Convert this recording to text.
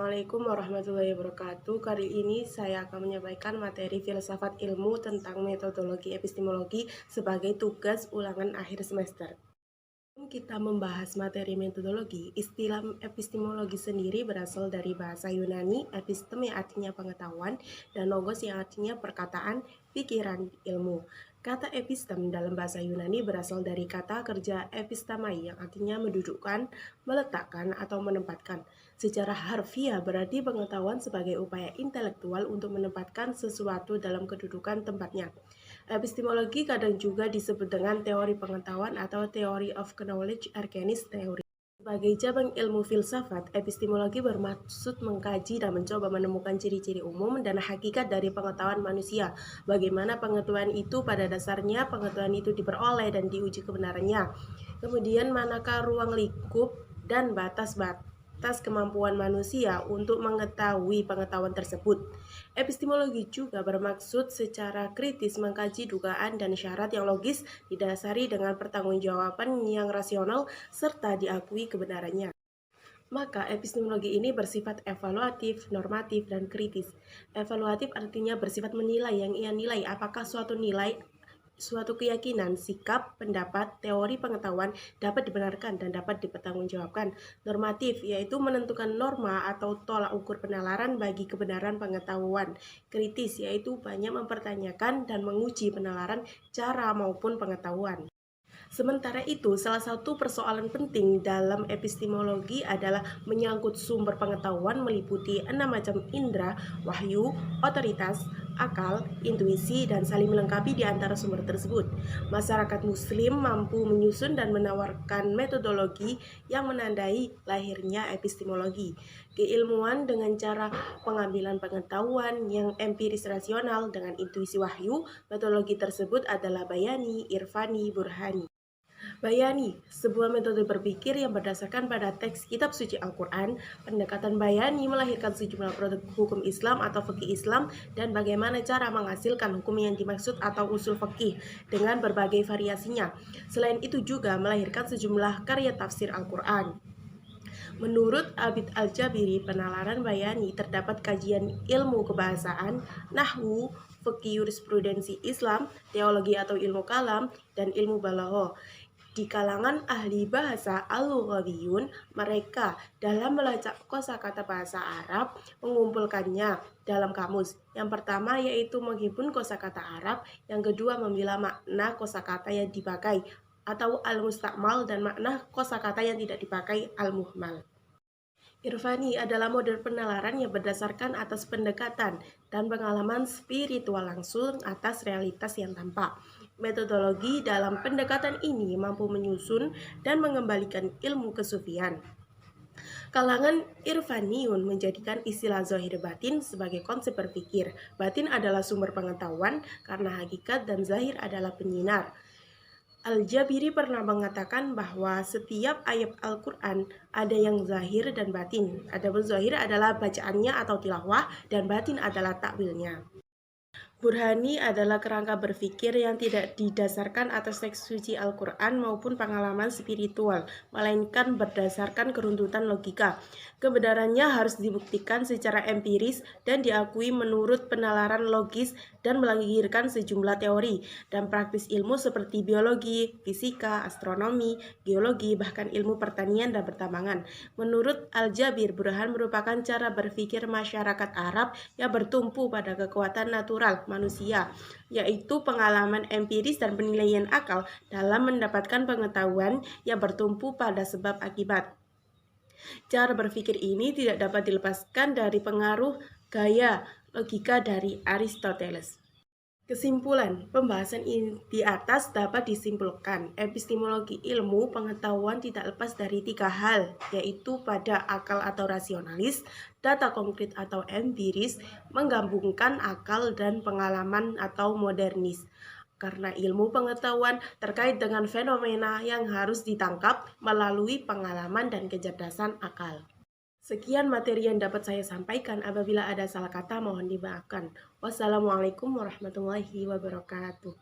Assalamualaikum warahmatullahi wabarakatuh. Kali ini saya akan menyampaikan materi filsafat ilmu tentang metodologi epistemologi sebagai tugas ulangan akhir semester. Kita membahas materi metodologi. Istilah epistemologi sendiri berasal dari bahasa Yunani episteme yang artinya pengetahuan dan logos yang artinya perkataan, pikiran, ilmu. Kata epistem dalam bahasa Yunani berasal dari kata kerja epistamai yang artinya mendudukkan, meletakkan, atau menempatkan. Secara harfiah berarti pengetahuan sebagai upaya intelektual untuk menempatkan sesuatu dalam kedudukan tempatnya. Epistemologi kadang juga disebut dengan teori pengetahuan atau theory of knowledge, Arkenis teori. Sebagai cabang ilmu filsafat, epistemologi bermaksud mengkaji dan mencoba menemukan ciri-ciri umum dan hakikat dari pengetahuan manusia. Bagaimana pengetahuan itu pada dasarnya, pengetahuan itu diperoleh dan diuji kebenarannya. Kemudian manakah ruang lingkup dan batas kemampuan manusia untuk mengetahui pengetahuan tersebut. Epistemologi juga bermaksud secara kritis mengkaji dugaan dan syarat yang logis didasari dengan pertanggungjawaban yang rasional serta diakui kebenarannya. Maka epistemologi ini bersifat evaluatif, normatif, dan kritis. Evaluatif artinya bersifat menilai, yang ia nilai apakah suatu keyakinan, sikap, pendapat, teori pengetahuan dapat dibenarkan dan dapat dipertanggungjawabkan. Normatif, yaitu menentukan norma atau tolak ukur penalaran bagi kebenaran pengetahuan. Kritis, yaitu banyak mempertanyakan dan menguji penalaran cara maupun pengetahuan. Sementara itu, salah satu persoalan penting dalam epistemologi adalah menyangkut sumber pengetahuan meliputi 6 macam indera, wahyu, otoritas, akal, intuisi, dan saling melengkapi di antara sumber tersebut. Masyarakat Muslim mampu menyusun dan menawarkan metodologi yang menandai lahirnya epistemologi. Keilmuan dengan cara pengambilan pengetahuan yang empiris rasional dengan intuisi wahyu, metodologi tersebut adalah bayani, irfani, burhani. Bayani, sebuah metode berpikir yang berdasarkan pada teks kitab suci Al-Quran. Pendekatan bayani melahirkan sejumlah produk hukum Islam atau fikih Islam dan bagaimana cara menghasilkan hukum yang dimaksud atau usul fikih dengan berbagai variasinya. Selain itu juga melahirkan sejumlah karya tafsir Al-Quran. Menurut Abid Al-Jabiri, penalaran bayani terdapat kajian ilmu kebahasaan, nahwu, fikih jurisprudensi Islam, teologi atau ilmu kalam, dan ilmu balaghah. Di kalangan ahli bahasa al-lughawiyun, mereka dalam melacak kosakata bahasa Arab mengumpulkannya dalam kamus. Yang pertama yaitu menghimpun kosakata Arab, yang kedua memilah makna kosakata yang dipakai atau al-mustakmal dan makna kosakata yang tidak dipakai al-muhmal. Irfani adalah model penalaran yang berdasarkan atas pendekatan dan pengalaman spiritual langsung atas realitas yang tampak. Metodologi dalam pendekatan ini mampu menyusun dan mengembalikan ilmu kesufian. Kalangan Irfaniun menjadikan istilah zahir batin sebagai konsep berpikir. Batin adalah sumber pengetahuan karena hakikat dan zahir adalah penyinar. Al-Jabiri pernah mengatakan bahwa setiap ayat Al-Quran ada yang zahir dan batin. Adapun zahir adalah bacaannya atau tilawah dan batin adalah takwilnya. Burhani adalah kerangka berpikir yang tidak didasarkan atas teks suci Al-Quran maupun pengalaman spiritual, melainkan berdasarkan keruntutan logika. Kebenarannya harus dibuktikan secara empiris dan diakui menurut penalaran logis dan melahirkan sejumlah teori dan praktis ilmu seperti biologi, fisika, astronomi, geologi, bahkan ilmu pertanian dan pertambangan. Menurut Al-Jabir, burhan merupakan cara berpikir masyarakat Arab yang bertumpu pada kekuatan natural manusia, yaitu pengalaman empiris dan penilaian akal dalam mendapatkan pengetahuan yang bertumpu pada sebab akibat. Cara berpikir ini tidak dapat dilepaskan dari pengaruh gaya logika dari Aristoteles. Kesimpulan, pembahasan di atas dapat disimpulkan, epistemologi ilmu pengetahuan tidak lepas dari 3 hal, yaitu pada akal atau rasionalis, data konkret atau empiris, menggabungkan akal dan pengalaman atau modernis. Karena ilmu pengetahuan terkait dengan fenomena yang harus ditangkap melalui pengalaman dan kecerdasan akal. Sekian materi yang dapat saya sampaikan. Apabila ada salah kata mohon dimaafkan. Wassalamualaikum warahmatullahi wabarakatuh.